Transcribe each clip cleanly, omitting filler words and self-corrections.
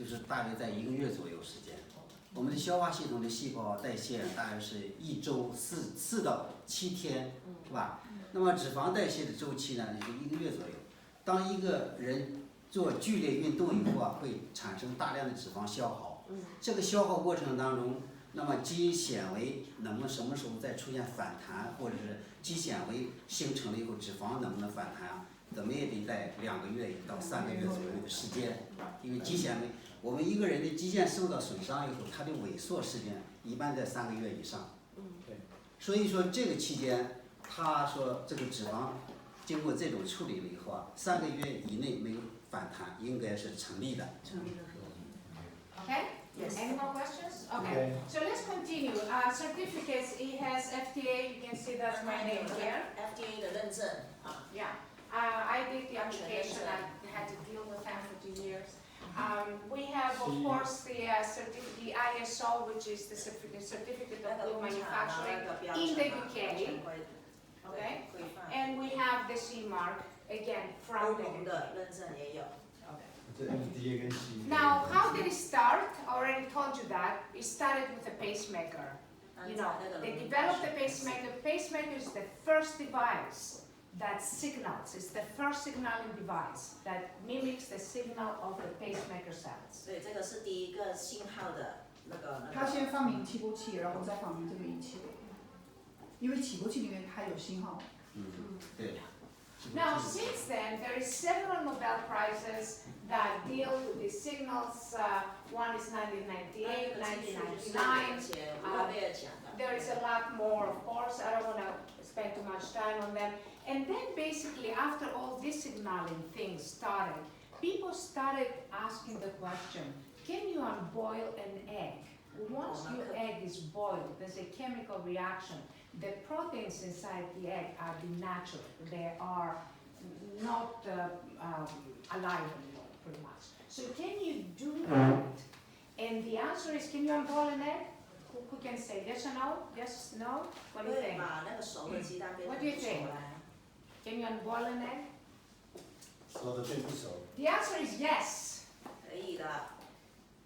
就是大约在1个月左右时间。我们的消化系统的细胞代谢大约是1周4到7天，是吧？那么脂肪代谢的周期呢，就是1个月左右。当一个人做剧烈运动以后啊，会产生大量的脂肪消耗。这个消耗过程当中，那么肌纤维能不能什么时候再出现反弹，或者是肌纤维形成了以后，脂肪能不能反弹啊？怎么也得在2个月到3个月左右的时间，因为肌纤维，我们一个人的肌腱受到损伤以后，它的萎缩时间一般在3个月以上。对。所以说这个期间，他说这个脂肪经过这种处理了以后啊，3个月以内没有反弹，应该是成立的。Okay? Yes. Any more questions? Okay. So let's continue. Certificates, it has FDA, you can see that's my name here. FDA 的认证啊。Yeah. I did the application, I had to deal with them for 2 years. We have, of course, the ISO, which is the certificate of good manufacturing in the UK. Okay? And we have the CE mark, again, from the UK. Now, how did it start? I already told you that. It started with a pacemaker. You know, they developed the pacemaker. Pacemaker is the first device that signals. It's the first signaling device that mimics the signal of the pacemaker cells. 对，这个是第一个信号的那个。他先发明起搏器，然后再发明这个仪器，因为起搏器里面还有信号。对。Now, since then, there is several Nobel Prizes that deal with the signals. One is 1998, 1999. There is a lot more, of course. I don't want to spend too much time on them. And then basically, after all this signaling things started, people started asking the question, can you unboil an egg? Once your egg is boiled, there's a chemical reaction. The proteins inside the egg are denatured. They are not alive anymore, pretty much. So can you do that? And the answer is, can you unboil an egg? Who can say yes or no? Yes, no? What do you think? What do you think? Can you unboil an egg? The answer is yes.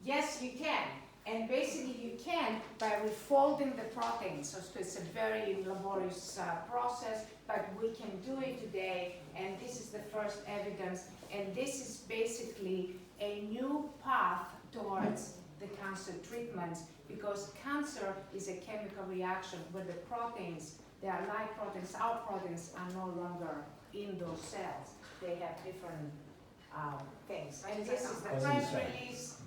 Yes, you can. And basically you can by refolding the proteins. So it's a very laborious process, but we can do it today. And this is the first evidence. And this is basically a new path towards the cancer treatments, because cancer is a chemical reaction where the proteins, they are like proteins, our proteins are no longer in those cells. They have different things. And this is the press release.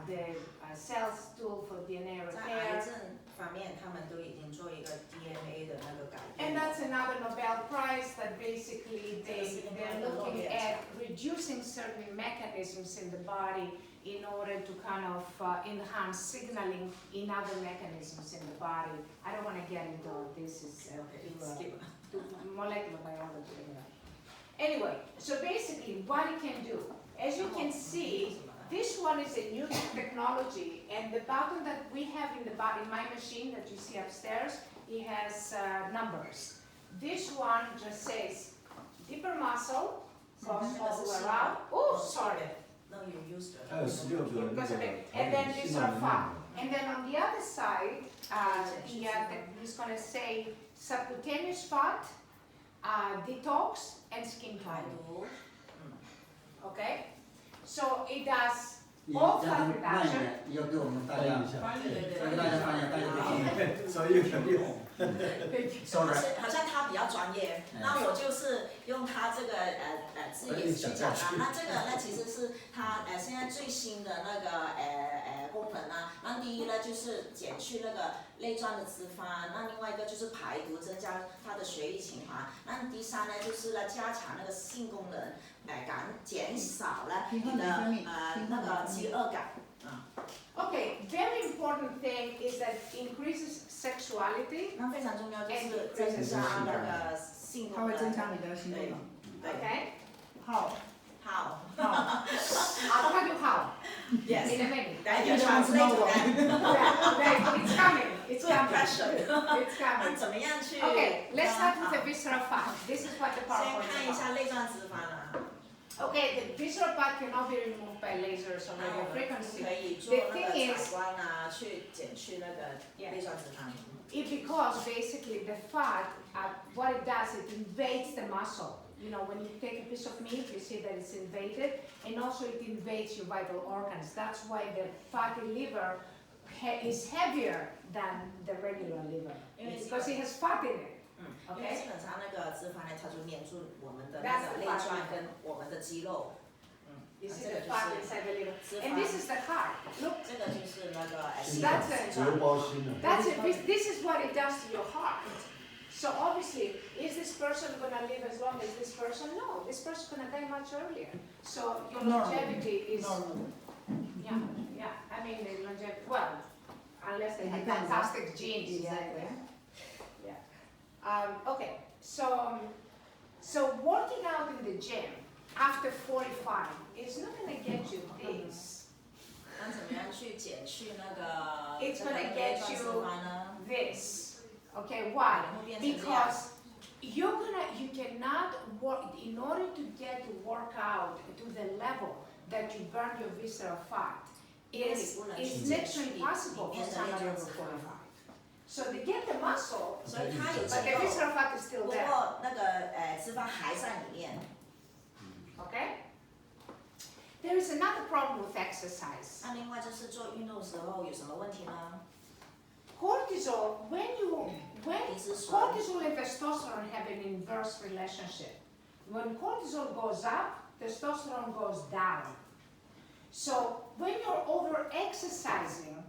The cells tool for DNA repair. And that's another Nobel Prize that basically they're looking at reducing certain mechanisms in the body in order to kind of enhance signaling in other mechanisms in the body. I don't want to get into this, is molecular biology. Anyway, so basically what it can do, as you can see, this one is a new technology, and the button that we have in my machine that you see upstairs, it has numbers. This one just says deeper muscle, goes all the way around. Oh, sorry. No, you used it. And then this are fat. And then on the other side, he's going to say subcutaneous fat, detox, and skin tone. Okay? So it does all fat reduction. 要给我们大家，要给大家发现，大家都所以肯定。好像他比较专业，那我就是用他这个字眼去讲啊。那这个呢，其实是他现在最新的那个功能啊。那第一呢，就是减去那个内脏的脂肪，那另外一个就是排毒，增加它的血液循环。那第三呢，就是呢加强那个性功能，减少了你的那个饥饿感。Okay, very important thing is that increases sexuality. 那非常重要就是增加那个性功能。它会增强你的性功能。Okay. How? I'll tell you how. Yes. In a minute. Then you translate that. It's coming. It's coming. Pressure. It's coming. 怎么样去 Okay, let's start with the visceral fat. This is what the 先 PowerPoint 看一 is 下 about. 内脏脂肪啊。Okay, the visceral fat cannot be removed by lasers or radio frequency. 可以做那个采光啊，去减去那个类酸脂肪。It because basically the fat, what it does, it invades the muscle. You know, when you take a piece of meat, you see that it's invaded, and also it invades your vital organs. That's why the fatty liver is heavier than the regular liver, because it has fat in it. 因为基本上那个脂肪呢，它就黏住我们的那个内脏跟我们的肌肉。You see the fat inside the liver, and this is the heart. Look, 这个就是那个 that's it. This is what it does to your heart. So obviously, is this person going to live as long as this person? No, this person is going to die much earlier. So your longevity is yeah. I mean, the longevity. Well, unless they have fantastic genes. Exactly. Yeah. Okay. So working out in the gym after 45 is not going to get you this. 那怎么样去减去那个 It's going to get 脂 you 肪呢？ this. Okay, why? Because you cannot work, in order to work out to the level that you burn your visceral fat, it's next to impossible for somebody over 45. So they get the muscle, but the visceral fat is still 不 there. 过那个脂肪还在里面。 Okay? There is another problem with exercise. 那另外就是做运动的时候有什么问题呢？ Cortisol, when cortisol and testosterone have an inverse relationship. When cortisol goes up, testosterone goes down. So when you're over exercising,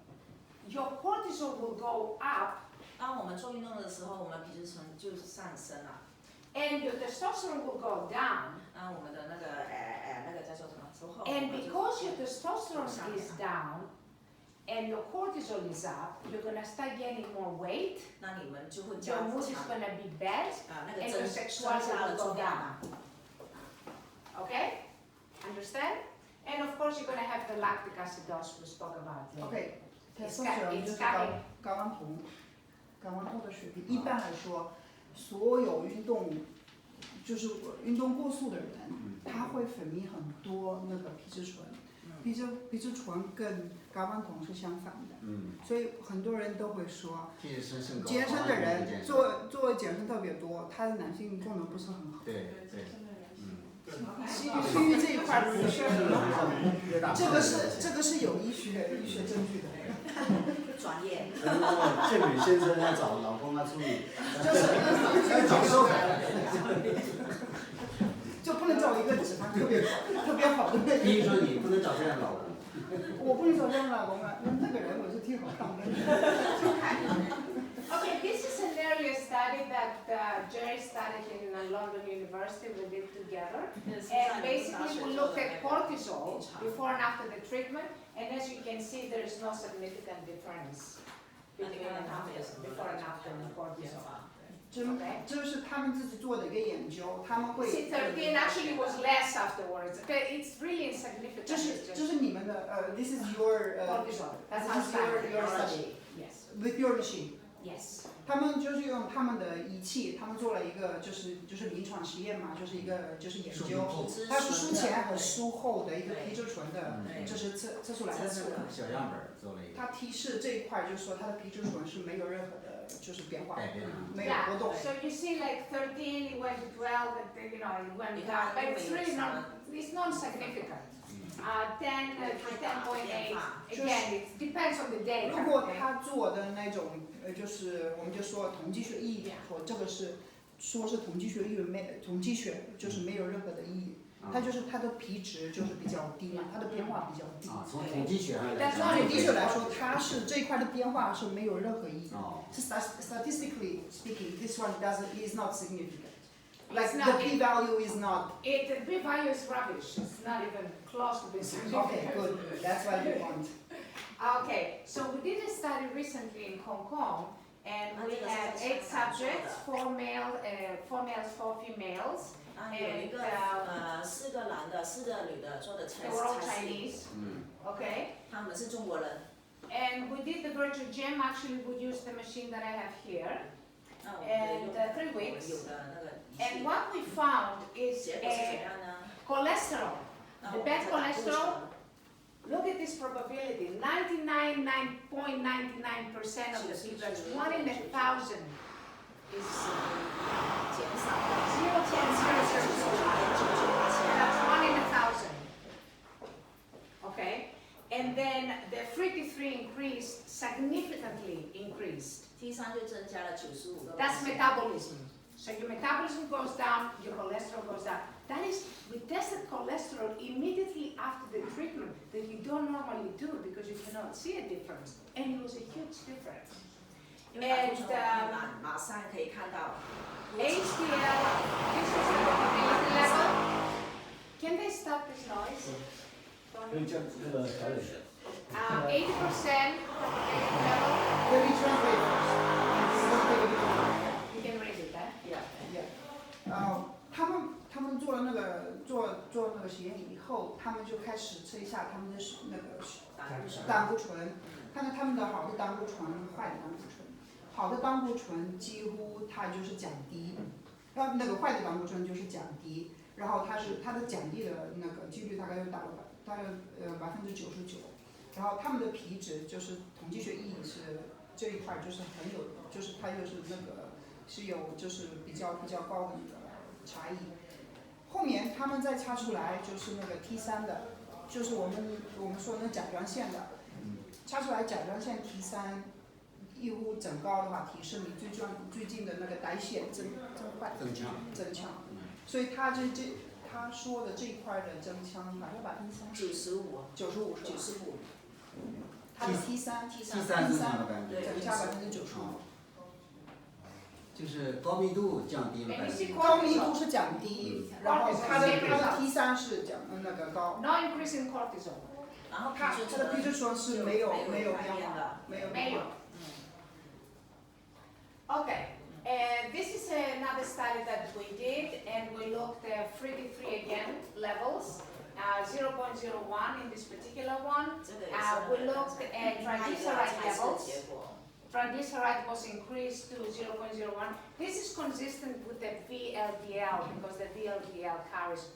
your cortisol will go up. 当我们做运动的时候，我们皮质醇就上升了。 And your testosterone will go down. 那我们的那个叫做什么？之后。 And because your testosterone is down and your cortisol is up, you're gonna start gaining more weight. 那你们就会 Your mood is gonna be bad, 那个 and your 增 sexuality 加 will 了 go 重量 down. 嘛。 Okay? Understand? And of course, you're gonna have the lactic acidosis we spoke about. OK， testosterone 就是睾丸酮的水平。一般来说，所有运动就是运动过速的人，他会分泌很多那个皮质醇。皮质醇跟睾丸酮是相反的。所以很多人都会说，健身的人做健身特别多，他的男性功能不是很好。对。区域这一块不是很好，这个是有医学证据的。专业。健美先生要找老公要注意，就是找收台，就不能找一个脂肪特别好的那个。比如说你不能找这样的老公。我不能找这样的老公啊，那个人我是挺好看的。Okay, this is an earlier study that Gerry studied in London University. We did together. And basically we looked at cortisol before and after the treatment. And as you can see, there is no significant difference between before and after cortisol. 这是他们自己做的一个研究，他们会。See, 13 actually was less afterwards. It's really insignificant. 这是你们的this is your cortisol. That's this is your study. Yes. With your machine. Yes. 他们就是用他们的仪器，他们做了一个就是临床实验嘛，就是一个就是研究，它是术前和术后的一个皮质醇的，就是测出来的这个小样本做了一个。它提示这一块就是说它的皮质醇是没有任何的就是变化，没有波动。So you see, like 13, it went to 12, and then, it went down, but it's really it's non-significant. 10 to 10.8. Again, it depends on the day. 如果他做的那种就是我们就说统计学意义，或这个是说是统计学意义，统计学就是没有任何的意义。它就是它的皮质就是比较低嘛，它的变化比较低。从统计学上来说。从统计学来说，它是这一块的变化是没有任何意义。是 statistically speaking, this one is not significant. Like the p-value is not. The p-value is rubbish. It's not even close to being significant. Okay, good. That's what we want. Okay, so we did a study recently in Hong Kong, and we had 8 subjects, 4 males, 4 females. 有一个4个男的，4个女的做的测试。They were all Chinese. Okay. 他们是中国人。And we did the virtual gym. Actually, we used the machine that I have here. And 3 weeks. And what we found is Cholesterol. The bad cholesterol. Look at this probability. 99.99% of the people, that's 1 in 1,000 is 0.000. That's 1 in 1,000. Okay? And then the free increased, significantly increased. T3就增加了95%。That's metabolism. So your metabolism goes down, your cholesterol goes down. That is, we tested cholesterol immediately after the treatment that you don't normally do because you cannot see a difference. And it was a huge difference. And马上可以看到 HDL, this is the probability level. Can they stop this noise? 可以这样那个调整。80% probability level. Let me translate first. You can read it, eh? Yeah. 他们做了那个实验以后，他们就开始测一下他们的那个胆固醇，看看他们的好的胆固醇、坏的胆固醇。好的胆固醇几乎它就是降低，那个坏的胆固醇就是降低，然后它的降低的那个几率大概达到99%，然后他们的皮质就是统计学意义是这一块就是很有，就是它就是那个是有就是比较高的那个差异。后面他们再查出来就是那个 T3 的，就是我们说那甲状腺的，查出来甲状腺 T3 几乎增高的话，提升你最近的那个代谢增强，所以他说的这一块的增强大概95%，他的 T3 增加95%。就是高密度降低了高密度是降低，然后它的 T3是那个高。No increase in cortisol. 然后它的皮质醇是没有变化，没有。Okay, this is another study that we did, and we looked at free again levels, 0.01 in this particular one. We looked at triglyceride levels. Triglyceride was increased to 0.01. This is consistent with the VLDL because the VLDL carries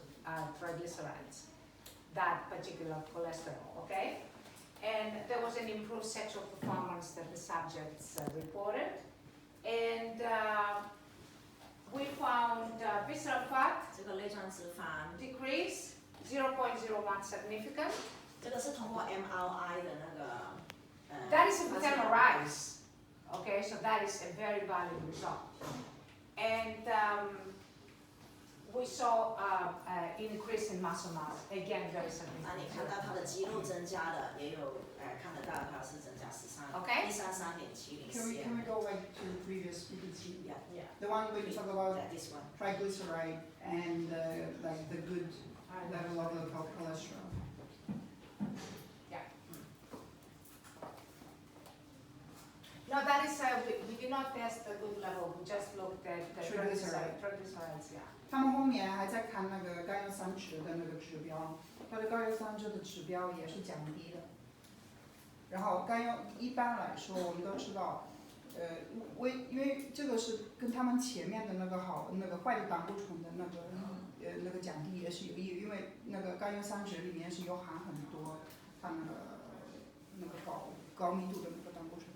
triglycerides, that particular cholesterol, okay? And there was an improved sexual performance that the subjects reported. And we found visceral fat decrease 0.01 significant. 这个是通过 MRI 的那个。That is with MRIs. Okay, so that is a very valid result. And we saw an increase in muscle mass, again very significant. 那你看到它的肌肉增加的，也有看得到它是增加13， Okay. 第33.70 cm. Can we go back to the previous PPT? Yeah. The one where you talk about This one. triglyceride and like the good level of the cholesterol. No, that is, we did not test the good level, we just looked at the triglycerides, yeah. 他们后面还在看那个甘油三酯的那个指标，它的甘油三酯的指标也是降低的。然后甘油一般来说我们都知道，因为这个是跟他们前面的那个坏的胆固醇的那个降低也是有意义，因为那个甘油三酯里面是有含很多它那个高密度的那个胆固醇。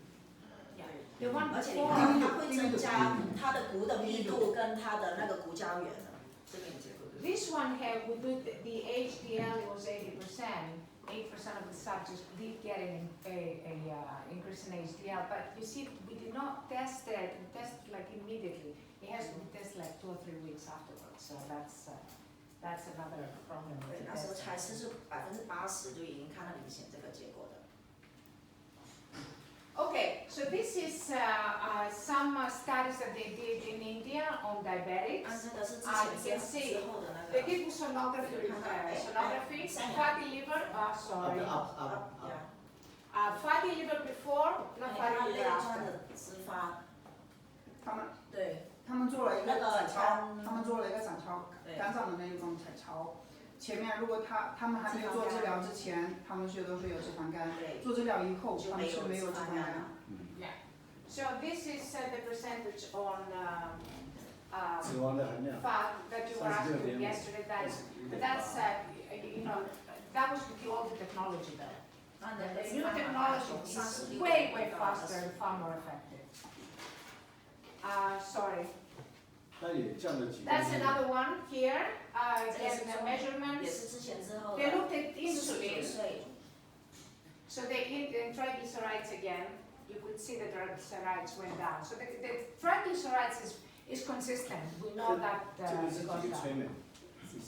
而且它会增加它的骨的密度跟它的那个骨胶原的。这个你结果对。This one had, we did the HDL was 80%. 8% of the subjects did get an increase in HDL, but you see, we did not test it. We tested like immediately. It has to be tested like 2 or 3 weeks afterwards. So that's another problem. 对，那时候才是80%就已经看到明显这个结果的。Okay, so this is some studies that they did in India on diabetics. You can see they did sonography, fatty liver, sorry. Fatty liver before, not fatty liver after. 他们做了一个彩超，肝脏的那种彩超。前面如果他们还没有做治疗之前，他们都是有脂肪肝；做治疗以后，他们是没有脂肪肝。Yeah. So this is the percentage on 脂肪的含量 fat that you were asking yesterday. That's you know, that was with the older technology though. The new technology is way faster and far more effective. Sorry. 它也降了几公 That's 斤。 another one here. Again, the 也 measurements. 是之前之后 They 的 looked at 49 insulin. 岁， So the triglycerides again, you could see the triglycerides went down. So the triglycerides is consistent. We know that 这个是 goes 几个 down. 催眠？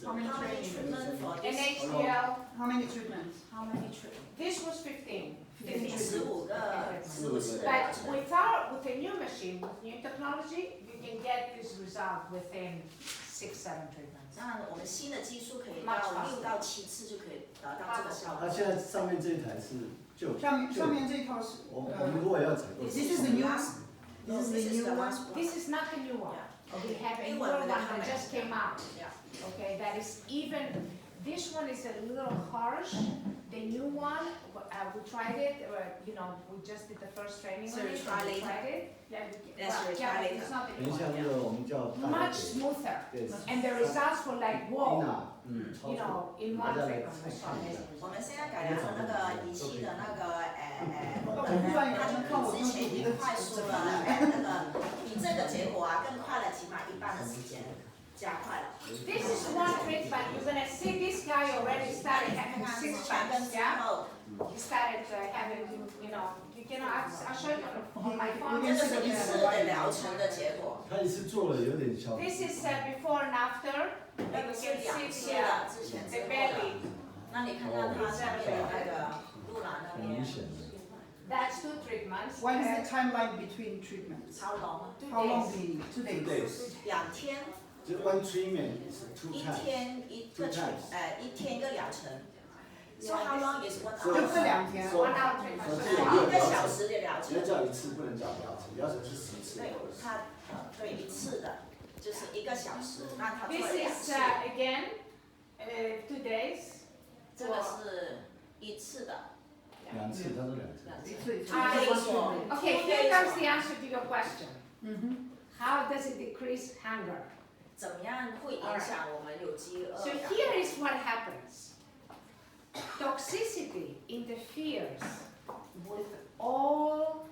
How many How many treatments? treatment for And this? HDL, How many treatments? How many treatment? this was 15. 15次的 But 疗程。 with a new machine, with new technology, you can get this result within 6-7 treatments. 那我们新的技术可以 Much 到 faster. 6到7次就可以达到这个效果。它现在上面这一台是旧。上面这一套是我们如果要采购， This is the new. No, This is this the is new the one. last one. This is not the new one. We have a New newer one one with the that camera. just came out. Yeah. Okay, that is even, this one is a little harsh. The new one, we tried it, you know, we just did the first training So on you it. try We later? tried it. Yes, we Yeah, try but later. it's not the 等 new 一下 one. 这个我们叫 Much smoother. Yes. And the results were like, whoa, Ina， you know, in one treatment. we saw amazing 我 results. 们现在改良的那个仪器的那个功能我不算呢，它就比之前已经快速了，那个比这个结果啊更快了，起码1半的时间，加快了。 This is one treatment. You're gonna see this guy already started 看 having 看 six 之前跟 packs, 之 yeah? 后， He started having, you know, I'll show you on my 这 phone. 个是一次的疗程的结果，它也是做了有点效果。 This is before and after. 那 And 个 you 是 can 2 see 次 the, 了，之前之 the 后 belly. 的。那你看到它下面的那个肚腩那边很明，显的。 That's 2 treatments. What is the timeline between treatments? 超浓， 2 How long do days. you need? 2 2 days. days， 2天，就 one treatment is 2 1 times。天一个 Two times. 1天一个疗程。So how long is 1 So- hour？就这2天。 1 hour treatment. So- So 1个小时的疗程只能。叫一次，不能叫疗程，疗程是10次。对，它对一次的，就是1个小时，那它做 this 了2 is 次， again 2 days. 这个是1次的。 2次，他说2次。 It's I- one treatment. Okay, here comes the answer to your question. Mhm. How does it decrease hunger? 怎么样会影响我们有饥饿 So 感？ here is what happens. Toxicity interferes with all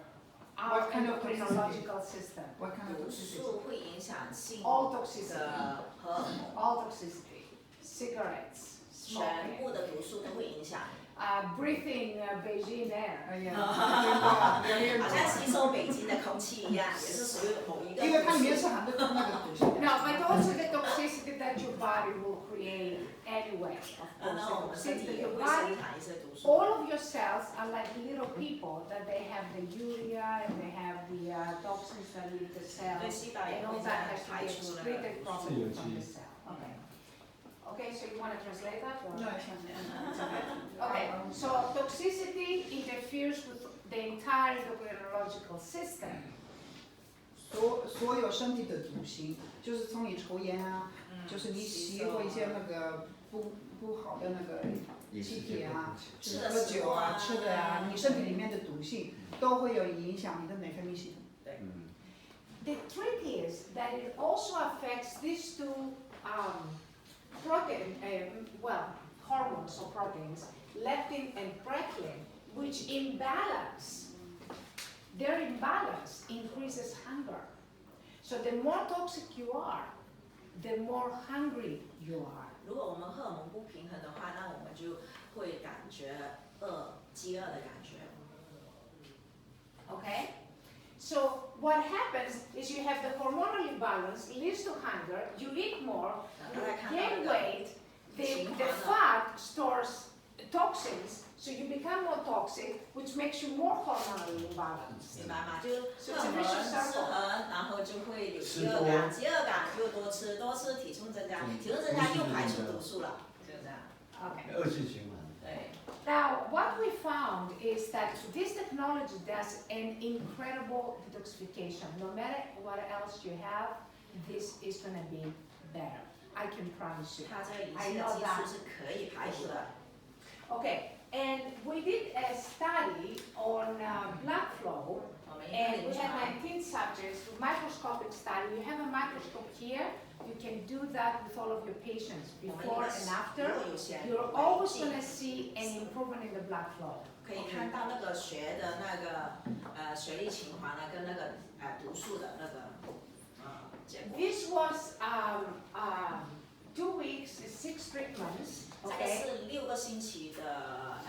our What kind of toxicity? endocrinological system. What kind of 毒 toxicity? 素会影响性 All toxicity. 的荷尔蒙， All toxicity. Cigarettes, 全 smoking, 部的毒素都会影响， breathing Beijing air. 哎呀，好像吸收北京的空气一样，也是属于某一个因为它里面毒素。是含的那个毒素。 No, but also the toxicity that your body will create anyway. Of 那我 course, 们身 since 体也 your 会 body 生产一些毒素。 all of your cells are like little people that they have the urea and they have the toxins that leave the cell 对，细胞也 and 会 all 这 that 样 has to 排 be 出那个 excreted 毒素。 properly from the cell. Okay. Okay, so you want to translate that? Or? No, it's not. Okay, so toxicity interferes with the entire endocrinological system. 所有身体的毒性，就是从你抽烟啊，就是你吸过一些那个不好的那个气体啊，就是喝酒啊、吃的啊，你身体里面的毒性都会有影响你的内分泌系统。 The trick is that it also affects these 2 protein, hormones or proteins, leptin and ghrelin, which their imbalance increases hunger. So the more toxic you are, the more hungry you are. 如果我们荷尔蒙不平衡的话，那我们就会感觉饥饿的感觉。 Okay? So what happens is you have the hormonal imbalance, leads to hunger, you eat more, you gain weight, the fat stores toxins, so you become more toxic, which makes you more hormonally imbalanced. 明白吗？就荷尔蒙失衡，然后就会有饥饿感，饥饿感就多吃，多吃体重增加，体重增加又排出毒素了，就这样。 Okay. 恶性循环。对。 Now, what we found is that this technology does an incredible detoxification. No matter what else you have, this is going to be better. I can promise you. 它这个仪器的技术是可以排除的。 Okay, and we did a study on blood flow, And we had 19 subjects with microscopic study. You have a microscope here. You can do that with all of your patients before and after. You're always going to see an improvement in the blood flow. 可以看到那个血的那个血液循环呢，跟那个毒素的那个结果。This was 2 weeks, 6 treatments. 这个是6个星期的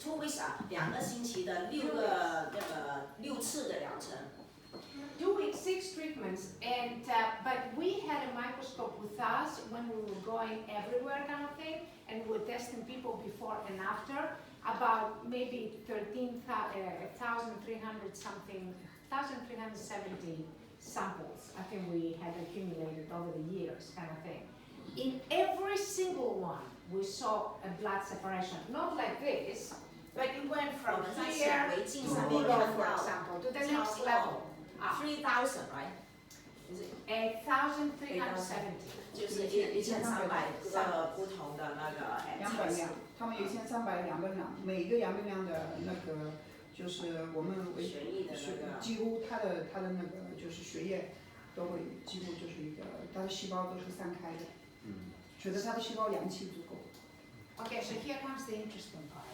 2 weeks 2个星期的6次的疗程。2 weeks, 6 treatments, and but we had a microscope with us when we were going everywhere, kind of thing, and we were testing people before and after. About maybe 1,300 something, 1,370 samples. I think we had accumulated over the years, kind of thing. In every single one, we saw a blood separation, not like this, but it went from here to below, for example, to the next level. 3,000 right? Is it 1,370. 就是1300个不同的那个样本量，他们有1300样本量，每个样本量的那个就是我们血液的那个，几乎它的那个就是血液都会几乎就是一个，它的细胞都是散开的，使得它的细胞阳气足够。Okay, so here comes the interesting part.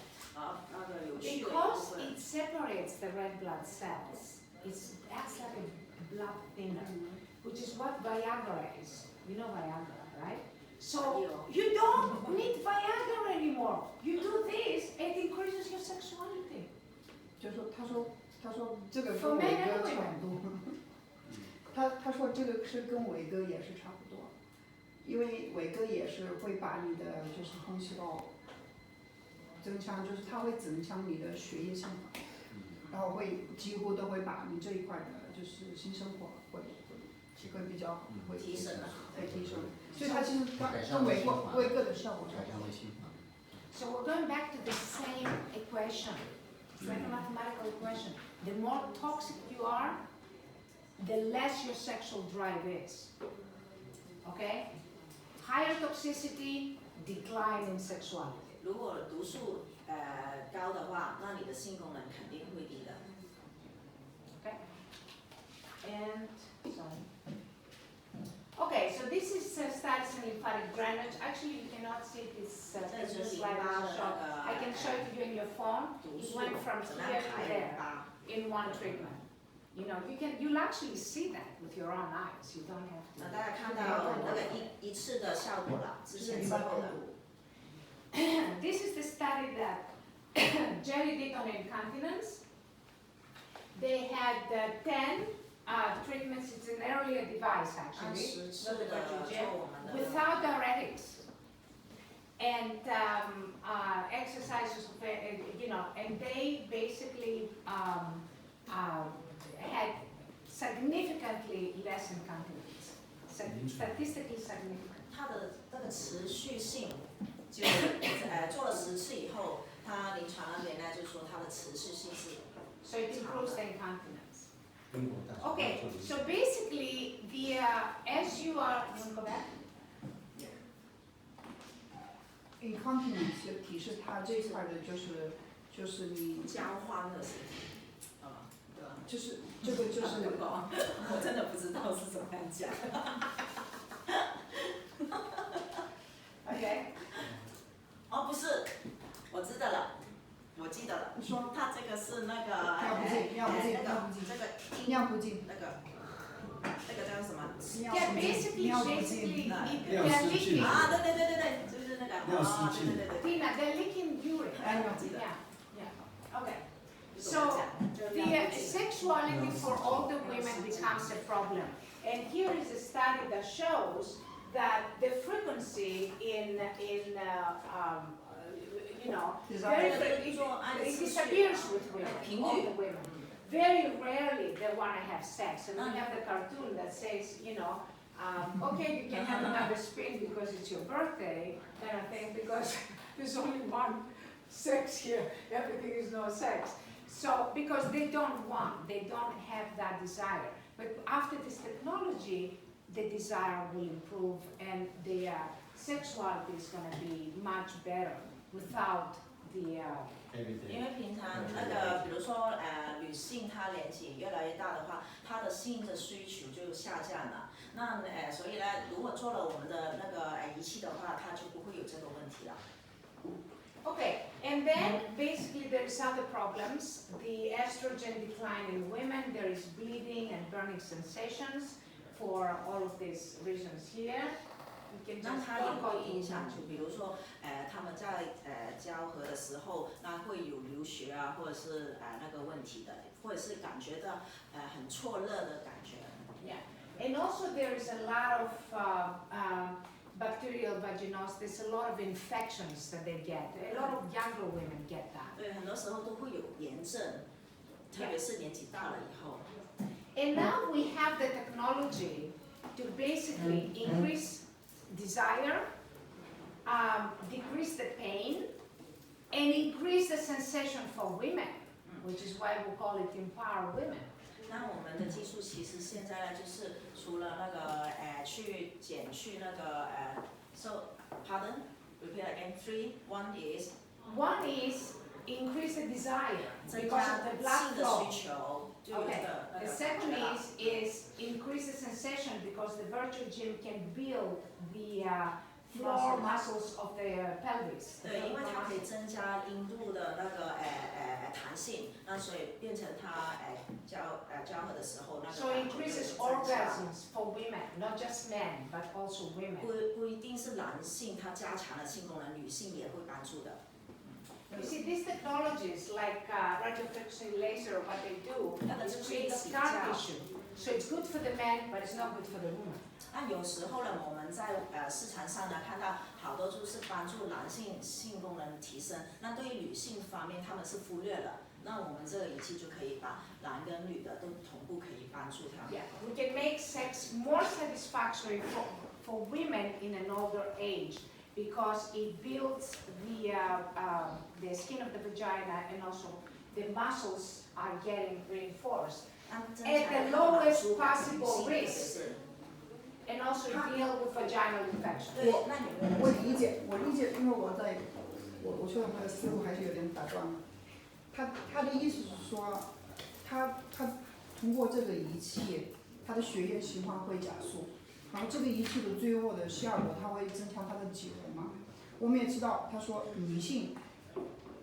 那个有趣的部 Because 分。 it separates the red blood cells, it acts like a blood thinner, which is what Viagra is. You know Viagra, right? So you don't need Viagra anymore. You do this, it increases your sexuality. 就是说，他说这个跟伟哥差不多。他说这个是跟伟哥也是差不多，因为伟哥也是会把你的就是红细胞增强，就是它会增强你的血液循环，然后会几乎都会把你这一块的就是性生活会比较好，会提升了，会提升。所以它其实跟伟哥的效果差不多。So we're going back to the same equation. It's like a mathematical equation. The more toxic you are, the less your sexual drive is. Okay? Higher toxicity, decline in sexuality. 如果毒素高的话，那你的性功能肯定会低的。Okay? And, sorry. Okay, so this is status and lymphatic drainage. Actually, you cannot see this slide shot. I can show it to you in your phone. It went from here to there in one treatment. You know, you'll actually see that with your own eyes. You don't have to. 大家看到那个一次的效果了，之前之后的。This is the study that Gerry did on incontinence. They had 10 treatments. It's an earlier device actually, without diuretics and exercises, you know, and they basically had significantly less incontinence, statistically significant. 它的那个持续性，就做了10次以后，它临床那边呢就说它的持续性是。So it improves the incontinence. Okay, so basically the as you are, you want to go back? Incontinence 就提示它这一块的就是你交欢的事情，对吧？就是这个就是我真的不知道是怎么样讲。Okay. 哦，不是，我知道了，我记得了。你说它这个是那个尿不尽那个叫什么？ Yeah, basically, they're leaking. 啊，对，就是那个。对。Tina, they're leaking urine. Yeah. Okay. So the sexuality for older women becomes a problem, and here is a study that shows that the frequency in you know, it disappears with women, older women. Very rarely they want to have sex, and we have the cartoon that says, you know, okay, you can have another spin because it's your birthday, kind of thing, because there's only one sex here, everything is no sex. So, because they don't have that desire. But after this technology, the desire will improve and the sexuality is going to be much better without the 因为平常那个，比如说女性她年纪越来越大的话，她的性的需求就下降了。那所以呢，如果做了我们的那个仪器的话，它就不会有这个问题了。Okay, and then basically there's other problems. The estrogen decline in women, there is bleeding and burning sensations for all of these reasons here. We can 那 just 它也 talk 会 about 影响，就比如说他们在交合的时候，那会有流血啊，或者是那个问题的，或者是感觉到很错热的感觉。Yeah, and also there is a lot of bacterial vaginos. There's a lot of infections that they get. A lot of younger women get that. 对，很多时候都会有炎症，特别是年纪大了以后。And now we have the technology to basically increase desire, decrease the pain, and increase the sensation for women, which is why we call it empower women. 那我们的技术其实现在呢，就是除了那个去减去那个pardon, repeat again. 3. One is increase the desire 增 because 加 of the blood 性的 flow. 需求，就有 Okay. 那 The 个 second 感觉到 is increase the sensation because the virtual gym can build the floor muscles of the pelvis. 对，因为它可以增加阴部的那个弹性，那所以变成它交合的时候那个 So 感 it 觉就 increases 增加。 orgasms for women, not just men, but also women. 不一定是男性它加强了性功能，女性也会帮助的。 You see, these technologies like radiofrequency laser, what they do is create a scar tissue. So it's good for the men, but it's not good for the woman. 那有时候呢，我们在市场上呢看到好多就是帮助男性性功能提升，那对于女性方面他们是忽略了。那我们这个仪器就可以把男跟女的都同步可以帮助他们。 Yeah, we can make sex more satisfactory for women in an older age because it builds the skin of the vagina and also the muscles are getting reinforced. At the lowest possible risk. And also deal with vaginal infection. 对，那你们我理解，因为我说的那个思路还是有点打断了。他的意思是说，他通过这个仪器，他的血液循环会加速，然后这个仪器的最后的效果，它会增强他的肌肉嘛。我们也知道，他说女性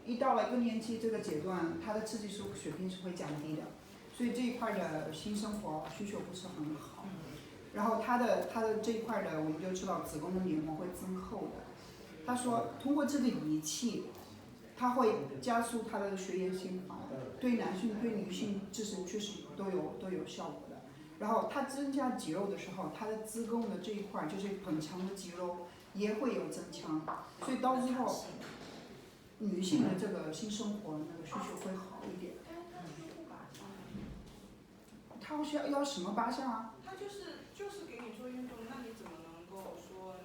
一到了一个年纪这个阶段，她的雌激素水平是会降低的，所以这一块的性生活需求不是很好。然后他的这一块的，我们就知道子宫的黏膜会增厚的。他说通过这个仪器，它会加速他的血液循环，对男性对女性这是确实都有效果的。然后它增加肌肉的时候，它的子宫的这一块就是盆腔的肌肉也会有增强，所以到最后女性的这个性生活那个需求会好一点。他需要什么8项啊？他就是给你做运动，那你怎么能够说？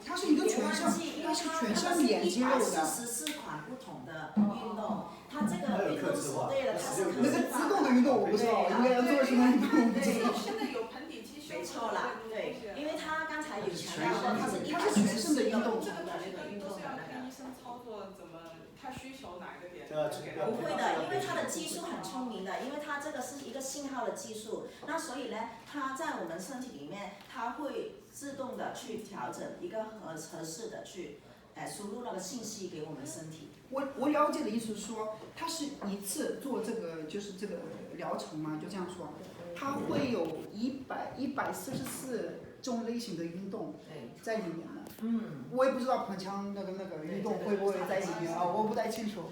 它是一个全身连肌肉的。144款不同的运动，它这个运动是对的，它是可那个子宫的运动我不知道，应该要做什么运动我不知道。现在有盆底肌修复。没错啦，对，因为他刚才有强调过，它是全身的运动。这个都是要看医生操作怎么，他需求哪一个点。不会的，因为它的技术很聪明的，因为它这个是一个信号的技术，那所以呢，它在我们身体里面，它会自动的去调整一个合适的去输入那个信息给我们身体。我了解的意思是说，它是一次做这个就是这个疗程嘛，就这样说，它会有144种类型的运动在里面的。我也不知道盆腔那个运动会不会在里面啊，我不太清楚。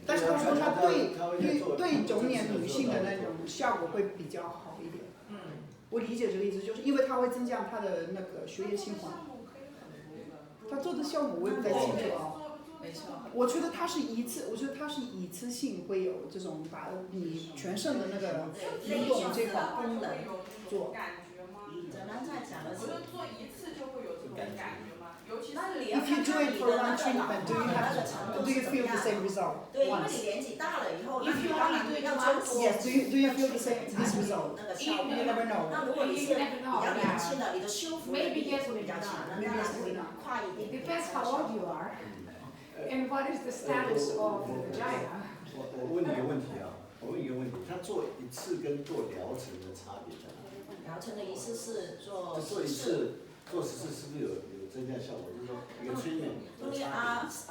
但是他说他对中年女性的那种效果会比较好一点。我理解这个意思，就是因为它会增加她的那个血液循环。他做的效果我也不太清楚啊。没错。我觉得它是一次性会有这种把你全身的那个运动这块功能做。感觉吗？怎么在讲的是？我说做一次就会有这种感觉吗？尤其是。If you do it for one treatment, do you feel the same result? 对，因为你年纪大了以后，那 If 你 you 当 only 然 do it 要 once, 做 Yes, do you feel the same this result? 那个效果 You never know. 那如果你是比较年轻的，你的修复能力会比较强，那当然会快一 It 点。 depends how old you are. And what is the status of the vagina? 我问你一个问题啊，我问一个问题，他做一次跟做疗程的差别在哪里？疗程的意思是做做一次做10次是不是有增加效果？就是说一个 treatment 的 Only 差 ask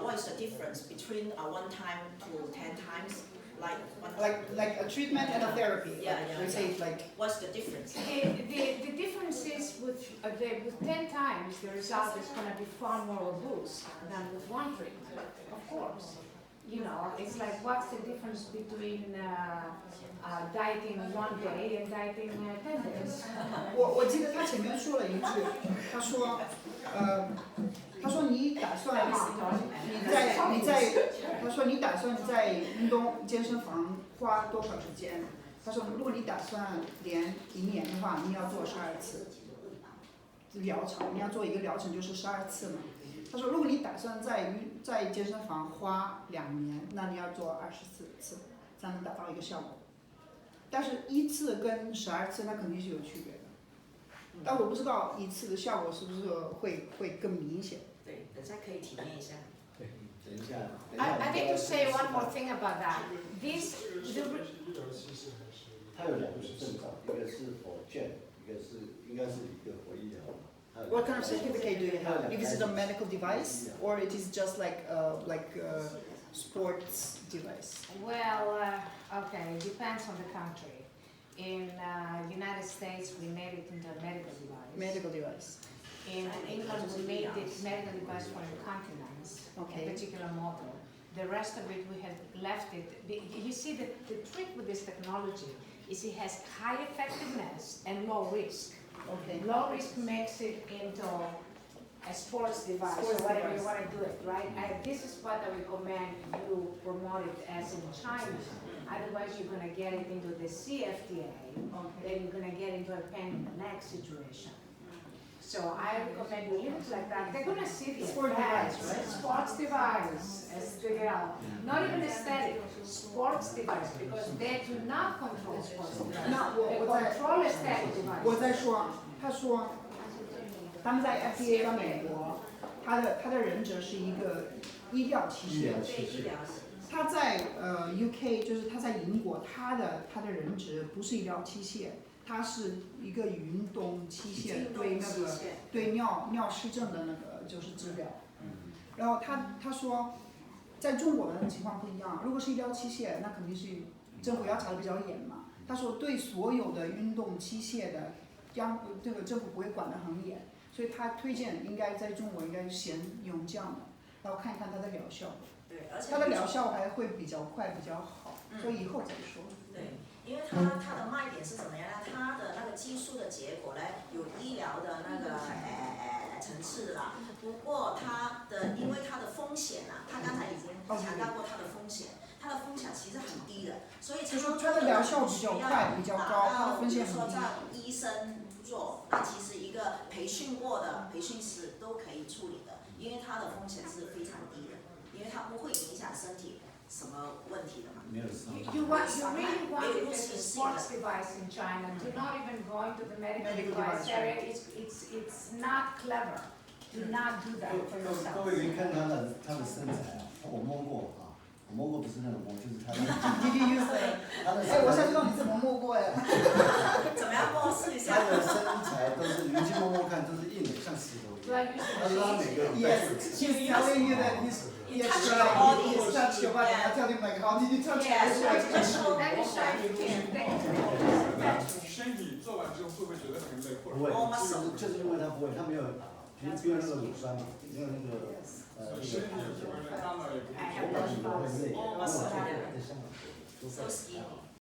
what is the difference between one time to 10 times, Like a treatment and a therapy. Yeah, Like, yeah, we say like what's the difference? The difference is with 10 times the result is going to be far more robust than with one treatment, of course. You know, it's like what's the difference between dieting one day and dieting 10 days? 我记得他前面说了一句，他说你打算你在运动健身房花多少时间？他说如果你打算连1年的话，你要做12次疗程，你要做一个疗程就是12次嘛。他说如果你打算在健身房花2年，那你要做24次才能达到一个效果。但是1次跟12次那肯定是有区别的。但我不知道1次的效果是不是会更明显。对，等下可以体验一下。对，等一下。I need to say one more thing about that. This, 它有2个证照，一个是for Gen， 一个是应该是一个活医疗。What kind of certificate do you have? If it's a medical device or it is just like sports device? well, okay, it depends on the country. In United States, we made it into a medical device. Medical device. In England, we made it medical device for incontinence, Okay. a particular model. The rest of it, we had left it. You see, the trick with this technology is it has high effectiveness and low risk. Okay. Low risk makes it into a sports device, Sports or whatever device. you want to do it, right? This is what I recommend you promote it as in China. Otherwise, you're going to get it into the CFDA, then you're going to get into a pain in the neck situation. So I recommend you leave it like that. They're going to see the Sport effects, device, right? Sports device, not even aesthetic, sports device, because they do not control sports device. 那 They 我在 control aesthetic device. 我在说，他说他们在 FDA 在美国，他的忍者是一个医疗器械。对，医疗。他在UK 就是他在英国，他的忍者不是医疗器械，它是一个运动器械，对尿失症的那个就是治疗。然后他说，在中国的情况不一样，如果是医疗器械，那肯定是政府要查的比较严嘛。他说对所有的运动器械的，这个政府不会管得很严，所以他推荐应该在中国应该先用这样的，然后看一看它的疗效。对，而且它的疗效还会比较快，比较好，所以以后再说。对，因为它的卖点是怎么样呢？它的那个技术的结果呢，有医疗的那个层次啦。不过因为它的风险啊，他刚才已经强调过它的风险，它的风险其实很低的，所以就是它的疗效比较快，比较高，它的风险很低。比如说让医生做，那其实一个培训过的培训师都可以处理的，因为它的风险是非常低的。因为它不会影响身体什么问题的嘛。You really want it as a sports device in China. Do not even go into the medical device area. It's not clever. Do not do that for 各 yourself. 位可以看他的身材啊，我摸过啊，我摸过不是那种摸，就是他的。弟弟 use 哎，我想知道你怎么摸过呀？怎么样摸试一下？他的身材都是，你去摸摸看，都是硬的，像石头一样。他说他每个礼拜4次。He's telling you that You touch your body. He's touched your body. I tell him like, how did you touch it? Yes, just show Let me show you. 身体做完之后会不会觉得很累？不会，就是因为他不会，他没有那个乳酸嘛，没有那个身体也不会累，大脑也不会累。我感觉会累，因为我在香港。So skinny.